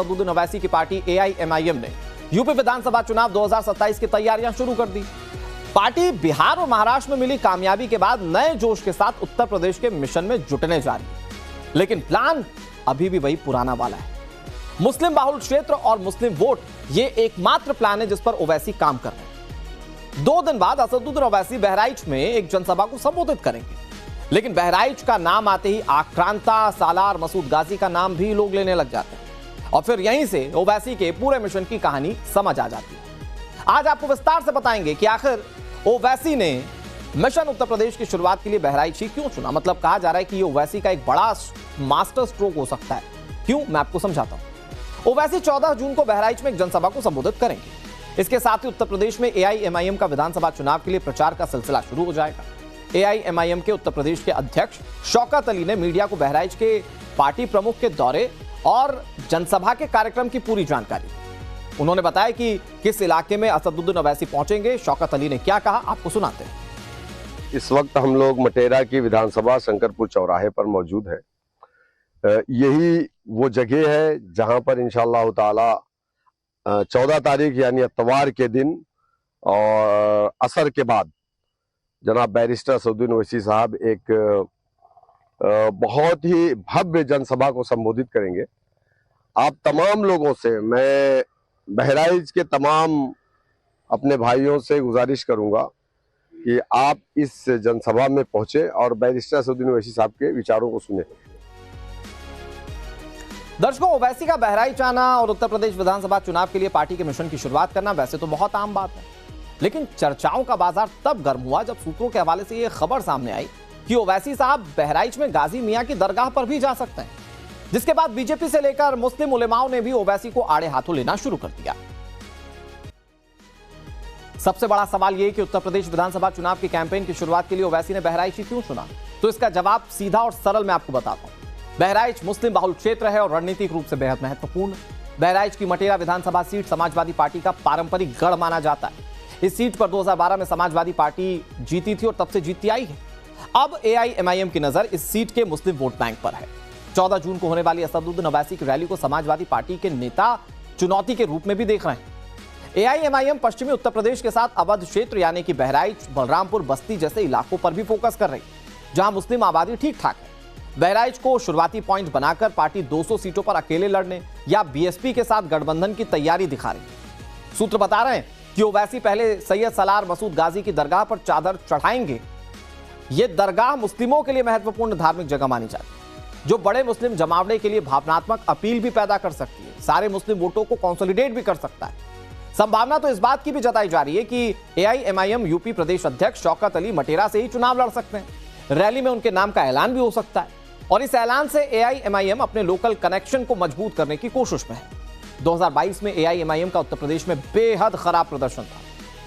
असदुद्दीन ओवैसी की party AIMIM ने UP विधानसभा चुनाव 2027 की तैयारियां शुरू कर दी। पार्टी बिहार और महाराष्ट्र में मिली कामयाबी के बाद नए जोश के साथ उत्तर प्रदेश के मिशन में जुटने जा रही है, लेकिन प्लान अभी भी वही पुराना वाला है। मुस्लिम बाहुल क्षेत्र और मुस्लिम वोट ये एकमात्र प्लान है जिस पर ओवैसी काम कर रहे हैं। 2 दिन बाद असदुद्दीन ओवैसी बहराइच में एक जनसभा को संबोधित करेंगे, लेकिन बहराइच का नाम आते ही आक्रांता, सालार, मसूद गाजी का नाम भी लोग लेने लग जाते हैं और फिर यहीं से ओवैसी के पूरे मिशन की कहानी समझ आ जाती है। आज आपको विस्तार से बताएंगे कि आखिर ओवैसी ने मिशन उत्तर प्रदेश की शुरुआत के लिए बहराइच ही क्यों चुना। मतलब कहा जा रहा है कि ये ओवैसी का एक बड़ा मास्टर स्ट्रोक हो सकता है। क्यों, मैं आपको समझाता हूं। ओवैसी 14 जून को बहराइच में एक जनसभा को संबोधित करेंगे। इसके साथ ही उत्तर प्रदेश में एआईएमआईएम का विधानसभा चुनाव के लिए प्रचार का सिलसिला शुरू हो जाएगा। एआईएमआईएम के उत्तर प्रदेश के अध्यक्ष शौकत अली ने मीडिया को बहराइच के पार्टी प्रमुख के दौरे और जनसभा के कार्यक्रम की पूरी जानकारी। उन्होंने बताया कि किस इलाके में असदुद्दीन ओवैसी पहुंचेंगे। शौकत अली ने क्या कहा, आपको सुनाते हैं। इस वक्त हम लोग मटेरा की विधानसभा शंकरपुर चौराहे पर मौजूद है। यही वो जगह है जहां पर इंशाअल्लाह ताला 14 तारीख यानी इतवार के दिन और असर के बाद जनाब बैरिस्टर असदुद्दीन ओवैसी साहब एक बहुत ही भव्य जनसभा को संबोधित करेंगे। आप तमाम लोगों से, मैं बहराइच के तमाम अपने भाइयों से गुजारिश करूंगा कि आप इस जनसभा में पहुंचे और बैरिस्टर असदुद्दीन ओवैसी साहब के विचारों को सुने। दर्शकों, ओवैसी का बहराइच आना और उत्तर प्रदेश विधानसभा चुनाव के लिए पार्टी के मिशन की शुरुआत करना वैसे तो बहुत आम बात है, लेकिन चर्चाओं का बाजार तब गर्म हुआ जब सूत्रों के हवाले से यह खबर सामने आई कि ओवैसी साहब बहराइच में गाजी मियां की दरगाह पर भी जा सकते हैं, जिसके बाद बीजेपी से लेकर मुस्लिम उलेमाओं ने भी ओवैसी को आड़े हाथों लेना शुरू कर दिया। सबसे बड़ा सवाल यह कि उत्तर प्रदेश विधानसभा चुनाव की कैंपेन की शुरुआत के लिए ओवैसी ने बहराइच ही क्यों चुना। तो इसका जवाब सीधा और सरल मैं आपको बताता हूं। बहराइच मुस्लिम बाहुल क्षेत्र है और रणनीतिक रूप से बेहद महत्वपूर्ण। बहराइच की मटेरा विधानसभा सीट समाजवादी पार्टी का पारंपरिक गढ़ माना जाता है। इस सीट पर 2012 में समाजवादी पार्टी जीती थी और तब से जीतती आई है। अब एआईएमआईएम की नजर इस सीट के मुस्लिम वोट बैंक पर है। 14 जून को होने वाली असदुद्दीन ओवैसी की रैली को समाजवादी पार्टी के नेता चुनौती के रूप में भी देख रहे हैं। एआईएमआईएम पश्चिमी उत्तर प्रदेश के साथ अवध क्षेत्र यानी कि बहराइच, बलरामपुर, बस्ती जैसे इलाकों पर भी फोकस कर रही है, जहां मुस्लिम आबादी ठीक ठाक है। बहराइच को शुरुआती पॉइंट बनाकर पार्टी 200 सीटों पर अकेले लड़ने या बीएसपी के साथ गठबंधन की तैयारी दिखा रही है। सूत्र बता रहे हैं कि ओवैसी पहले सैयद सलार मसूद गाजी की दरगाह पर चादर चढ़ाएंगे। यह दरगाह मुस्लिमों के लिए महत्वपूर्ण धार्मिक जगह मानी जाती है, जो बड़े मुस्लिम जमावड़े के लिए भावनात्मक अपील भी पैदा कर सकती है, सारे मुस्लिम वोटों को कंसोलिडेट भी कर सकता है। संभावना तो इस बात की भी जताई जा रही है कि एआईएमआईएम यूपी प्रदेश अध्यक्ष शौकत अली मटेरा से ही चुनाव लड़ सकते हैं। रैली में उनके नाम का ऐलान भी हो सकता है और इस ऐलान से एआईएमआईएम अपने लोकल कनेक्शन को मजबूत करने की कोशिश में है। 2022 में एआईएमआईएम का उत्तर प्रदेश में बेहद खराब प्रदर्शन था,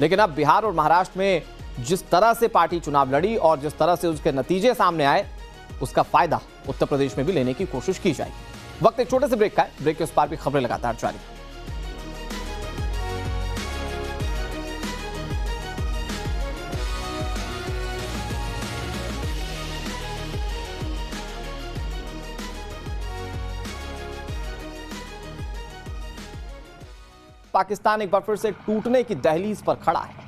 लेकिन अब बिहार और महाराष्ट्र में जिस तरह से पार्टी चुनाव लड़ी और जिस तरह से उसके नतीजे सामने आए, उसका फायदा उत्तर प्रदेश में भी लेने की कोशिश की जाएगी। वक्त एक छोटे से ब्रेक का है। ब्रेक के उस पार भी खबरें लगातार जारी। पाकिस्तान एक बार फिर से टूटने की दहलीज पर खड़ा है।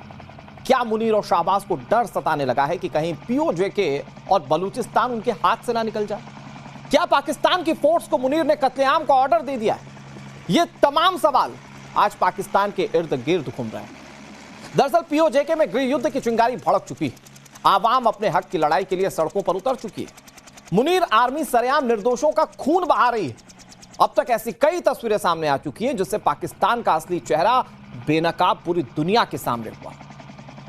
क्या मुनीर और शाहबाज को डर सताने लगा है कि कहीं पीओजेके और बलूचिस्तान उनके हाथ से ना निकल जाए? क्या पाकिस्तान की फोर्स को मुनीर ने कत्लेआम का ऑर्डर दे दिया है? ये तमाम सवाल आज पाकिस्तान के इर्द गिर्द घूम रहे हैं। दरअसल पीओजेके में गृह युद्ध की चिंगारी भड़क चुकी है। आवाम अपने हक की लड़ाई के लिए सड़कों पर उतर चुकी है। मुनीर आर्मी सरेआम निर्दोषों का खून बहा रही है। अब तक ऐसी कई तस्वीरें सामने आ चुकी हैं जिससे पाकिस्तान का असली चेहरा बेनकाब पूरी दुनिया के सामने हुआ।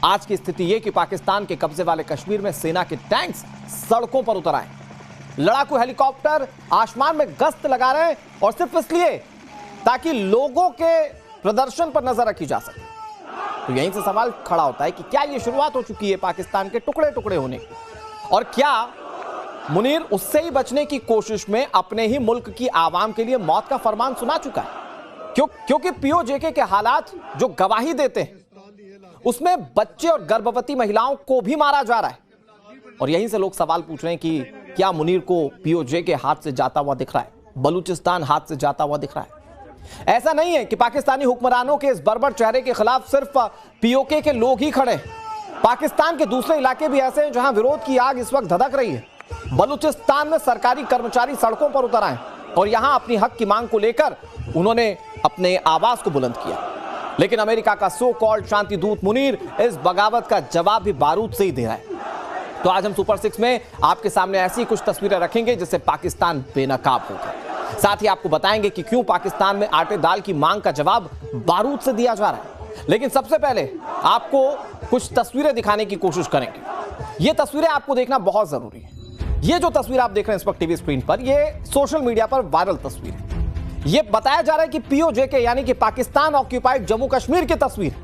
आज की स्थिति यह कि पाकिस्तान के कब्जे वाले कश्मीर में सेना के टैंक्स सड़कों पर उतर आए, लड़ाकू हेलीकॉप्टर आसमान में गश्त लगा रहे हैं और सिर्फ इसलिए ताकि लोगों के प्रदर्शन पर नजर रखी जा सके। तो यहीं से सवाल खड़ा होता है कि क्या यह शुरुआत हो चुकी है पाकिस्तान के टुकड़े टुकड़े होने की, और क्या मुनीर उससे ही बचने की कोशिश में अपने ही मुल्क की आवाम के लिए मौत का फरमान सुना चुका है? क्योंकि पीओजेके के हालात जो गवाही देते हैं उसमें बच्चे और गर्भवती महिलाओं को भी मारा जा रहा है। और यहीं से लोग सवाल पूछ रहे हैं कि क्या मुनीर को पीओजेके हाथ से जाता हुआ दिख रहा है, बलूचिस्तान हाथ से जाता हुआ दिख रहा है? ऐसा नहीं है कि पाकिस्तानी हुक्मरानों के इस बर्बर चेहरे के खिलाफ सिर्फ पीओके के लोग ही खड़े हैं। पाकिस्तान के दूसरे इलाके भी ऐसे हैं जहां विरोध की आग इस वक्त धधक रही है। बलूचिस्तान में सरकारी कर्मचारी सड़कों पर उतर आए और यहां अपनी हक की मांग को लेकर उन्होंने अपने आवाज को बुलंद किया। लेकिन अमेरिका का सो कॉल्ड शांति दूत मुनीर इस बगावत का जवाब भी बारूद से ही दे रहा है। तो आज हम सुपर 6 में आपके सामने ऐसी कुछ तस्वीरें रखेंगे जिससे पाकिस्तान बेनकाब होगा। साथ ही आपको बताएंगे कि क्यों पाकिस्तान में आटे दाल की मांग का जवाब बारूद से दिया जा रहा है। लेकिन सबसे पहले आपको कुछ तस्वीरें दिखाने की कोशिश करेंगे। ये तस्वीरें आपको देखना बहुत जरूरी है। ये जो तस्वीर आप देख रहे हैं इस वक्त टीवी स्क्रीन पर, ये सोशल मीडिया पर वायरल तस्वीर है। ये बताया जा रहा है कि पीओजेके यानी कि पाकिस्तान ऑक्यूपाइड जम्मू कश्मीर की तस्वीर,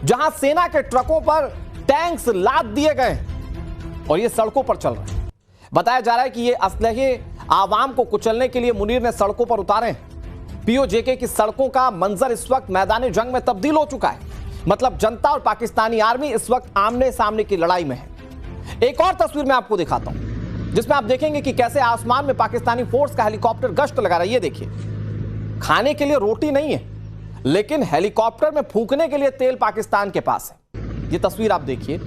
जहां सेना के ट्रकों पर टैंक्स लाद दिए गए और ये सड़कों पर चल रहे हैं। बताया जा रहा है कि ये असलहे आवाम को कुचलने के लिए मुनीर ने सड़कों पर उतारे हैं। पीओजेके की सड़कों का मंजर इस वक्त मैदान जंग में तब्दील हो चुका है। मतलब जनता और पाकिस्तानी आर्मी इस वक्त आमने सामने की लड़ाई में है। एक और तस्वीर मैं आपको दिखाता हूं जिसमें आप देखेंगे कि कैसे आसमान में पाकिस्तानी फोर्स का हेलीकॉप्टर गश्त लगा रहा है। ये देखिए, खाने के लिए रोटी नहीं है, लेकिन हेलीकॉप्टर में फूंकने के लिए तेल पाकिस्तान के पास है। ये तस्वीर आप देखिए,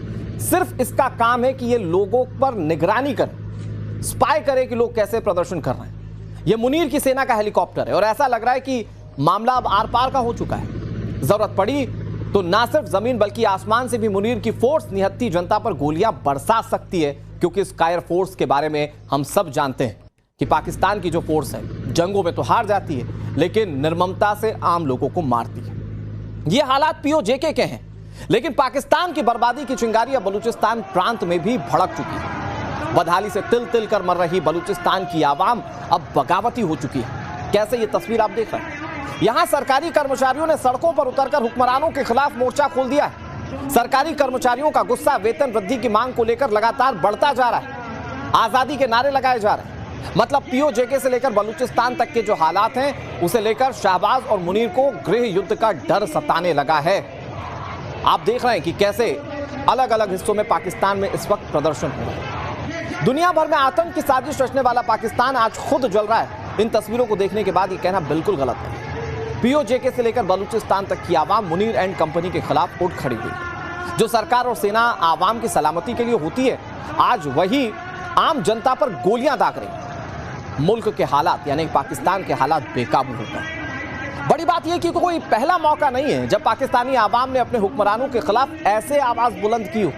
सिर्फ इसका काम है कि ये लोगों पर निगरानी करे, स्पाई करे कि लोग कैसे प्रदर्शन कर रहे हैं। ये मुनीर की सेना का हेलीकॉप्टर है और ऐसा लग रहा है कि मामला अब आर पार का हो चुका है। जरूरत पड़ी तो ना सिर्फ जमीन बल्कि आसमान से भी मुनीर की फोर्स निहत्ती जनता पर गोलियां बरसा सकती है, क्योंकि इस कायर फोर्स के बारे में हम सब जानते हैं कि पाकिस्तान की जो फोर्स है जंगों में तो हार जाती है, लेकिन निर्ममता से आम लोगों को मारती है। ये हालात पीओजेके के हैं, लेकिन पाकिस्तान की बर्बादी की चिंगारी अब बलूचिस्तान प्रांत में भी भड़क चुकी है। बदहाली से तिल तिल कर मर रही बलूचिस्तान की आवाम अब बगावती हो चुकी है। कैसे ये तस्वीर आप देख रहे हैं, यहां सरकारी कर्मचारियों ने सड़कों पर उतरकर हुक्मरानों के खिलाफ मोर्चा खोल दिया है। सरकारी कर्मचारियों का गुस्सा वेतन वृद्धि की मांग को लेकर लगातार बढ़ता जा रहा है। आजादी के नारे लगाए जा रहे हैं। मतलब पीओजेके से लेकर बलूचिस्तान तक के जो हालात हैं उसे लेकर शहबाज और मुनीर को गृह युद्ध का डर सताने लगा है। आप देख रहे हैं कि कैसे अलग अलग हिस्सों में पाकिस्तान में इस वक्त प्रदर्शन हो रहा है। दुनिया भर में आतंक की साजिश रचने वाला पाकिस्तान आज खुद जल रहा है। इन तस्वीरों को देखने के बाद ये कहना बिल्कुल गलत है। पीओजेके से लेकर बलूचिस्तान तक की आवाम मुनीर एंड कंपनी के खिलाफ उठ खड़ी हुई है। जो सरकार और सेना आवाम की सलामती के लिए होती है, आज वही आम जनता पर गोलियां दाग रही है। मुल्क के हालात यानी पाकिस्तान के हालात बेकाबू हो गए। बड़ी बात यह कि कोई पहला मौका नहीं है जब पाकिस्तानी आवाम ने अपने हुक्मरानों के खिलाफ ऐसे आवाज बुलंद की हो।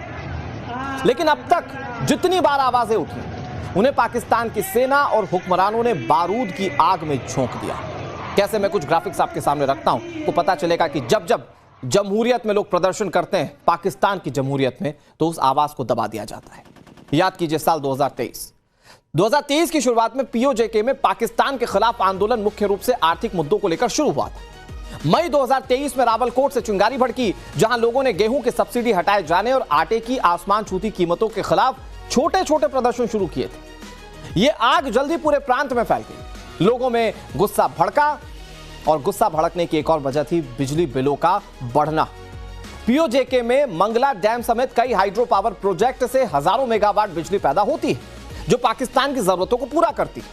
लेकिन अब तक जितनी बार आवाजें उठी, उन्हें पाकिस्तान की सेना और हुक्मरानों ने बारूद की आग में झोंक दिया। कैसे, मैं कुछ ग्राफिक्स आपके सामने रखता हूं तो पता चलेगा कि जब जब जमहूरियत में लोग प्रदर्शन करते हैं, पाकिस्तान की जमहूरियत में, तो उस आवाज को दबा दिया जाता है। याद कीजिए साल 2023 की शुरुआत में पीओजेके में पाकिस्तान के खिलाफ आंदोलन मुख्य रूप से आर्थिक मुद्दों को लेकर शुरू हुआ था। मई 2023 में रावलकोट से चिंगारी भड़की, जहां लोगों ने गेहूं की सब्सिडी हटाए जाने और आटे की आसमान छूती कीमतों के खिलाफ छोटे छोटे प्रदर्शन शुरू किए थे। यह आग जल्दी पूरे प्रांत में फैल गई। लोगों में गुस्सा भड़का और गुस्सा भड़कने की एक और वजह थी बिजली बिलों का बढ़ना। पीओजेके में मंगला डैम समेत कई हाइड्रो पावर प्रोजेक्ट से हजारों मेगावाट बिजली पैदा होती है, जो पाकिस्तान की जरूरतों को पूरा करती है।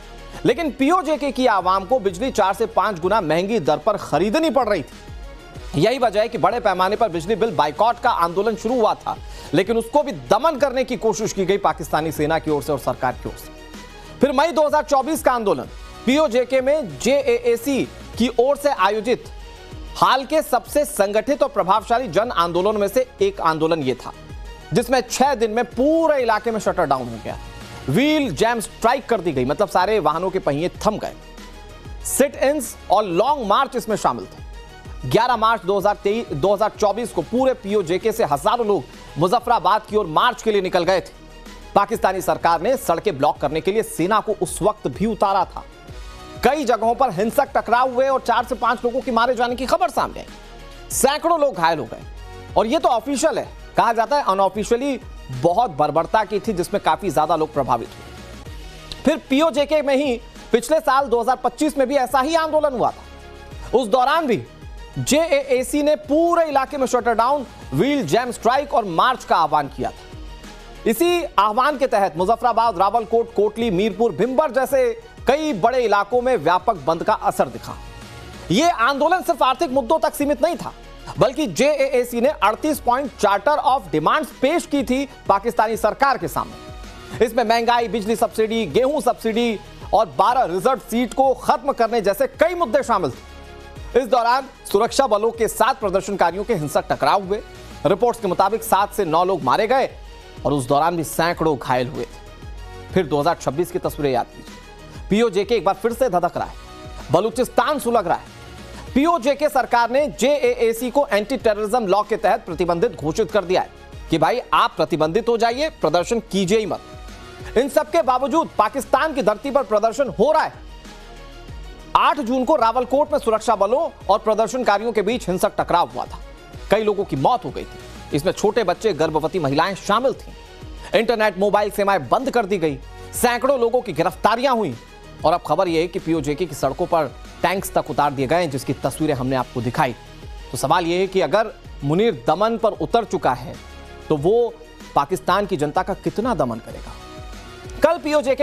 लेकिन पीओजेके की आवाम को बिजली 4 से 5 गुना महंगी दर पर खरीदनी पड़ रही थी। यही वजह है कि बड़े पैमाने पर बिजली बिल बाइकॉट का आंदोलन शुरू हुआ था, लेकिन उसको भी दमन करने की कोशिश की गई पाकिस्तानी सेना की ओर से और सरकार की ओर से। फिर मई 2024 का आंदोलन पीओजेके में जेएएसी की ओर से आयोजित हाल के सबसे संगठित और प्रभावशाली जन आंदोलन में से एक आंदोलन यह था, जिसमें 6 दिन में पूरे इलाके में शटर डाउन हो गया। व्हील जैम स्ट्राइक कर दी गई, मतलब सारे वाहनों के पहिए थम गए। सिट इन्स और लॉन्ग मार्च इसमें शामिल थे। 11 मार्च 2024 को पूरे पीओजेके से हजारों लोग मुजफ्फराबाद की ओर मार्च के लिए निकल गए थे। पाकिस्तानी सरकार ने सड़कें ब्लॉक करने के लिए सेना को उस वक्त भी उतारा था। कई जगहों पर हिंसक टकराव हुए और 4 से 5 लोगों की मारे जाने की खबर सामने आई। सैकड़ों लोग घायल हो गए। और यह तो ऑफिशियल है, कहा जाता है अनऑफिशियली बहुत बर्बरता की थी, जिसमें काफी ज्यादा लोग प्रभावित हुए। फिर पीओजेके में ही पिछले साल 2025 में भी ऐसा ही आंदोलन हुआ था। उस दौरान भी जेएएसी ने पूरे इलाके में shutter down, wheel jam strike और मार्च का आह्वान किया था। इसी आह्वान के तहत मुजफ्फराबाद, रावलकोट, कोटली, मीरपुर, भिंबर जैसे कई बड़े इलाकों में व्यापक बंद का असर दिखा। यह आंदोलन सिर्फ आर्थिक मुद्दों तक सीमित नहीं था, बल्कि जेएएसी ने 38 पॉइंट चार्टर ऑफ डिमांड्स पेश की थी पाकिस्तानी सरकार के सामने। इसमें महंगाई, बिजली सब्सिडी, गेहूं सब्सिडी और 12 रिजर्व सीट को खत्म करने जैसे कई मुद्दे शामिल थे। इस दौरान सुरक्षा बलों के साथ प्रदर्शनकारियों के हिंसक टकराव हुए। रिपोर्ट्स के मुताबिक 7 से 9 लोग मारे गए और उस दौरान भी सैकड़ों घायल हुए थे। फिर 2026 की तस्वीरें याद कीजिए। पीओजेके एक बार फिर से धधक रहा है, बलूचिस्तान सुलग रहा है। पीओजेके सरकार ने जेएएसी को एंटी टेररिज्म लॉ के तहत प्रतिबंधित घोषित कर दिया है कि भाई आप प्रतिबंधित हो जाइए, प्रदर्शन कीजिए ही मत। इन सब के बावजूद पाकिस्तान की धरती पर प्रदर्शन हो रहा है। 8 जून को रावलकोट में सुरक्षा बलों और प्रदर्शनकारियों के बीच हिंसक टकराव हुआ था। कई लोगों की मौत हो गई थी। इसमें छोटे बच्चे, गर्भवती महिलाएं शामिल थीं। इंटरनेट, मोबाइल सेवाएं बंद कर दी गई। सैकड़ों लोगों की गिरफ्तारियां हुई और अब खबर यह है कि पीओजेके की सड़कों पर टैंक्स तक उतार दिए गए, जिसकी तस्वीरें हमने आपको दिखाई। तो सवाल यह है कि अगर मुनीर दमन पर उतर चुका है तो वो पाकिस्तान की जनता का कितना दमन करेगा। कल पीओजेके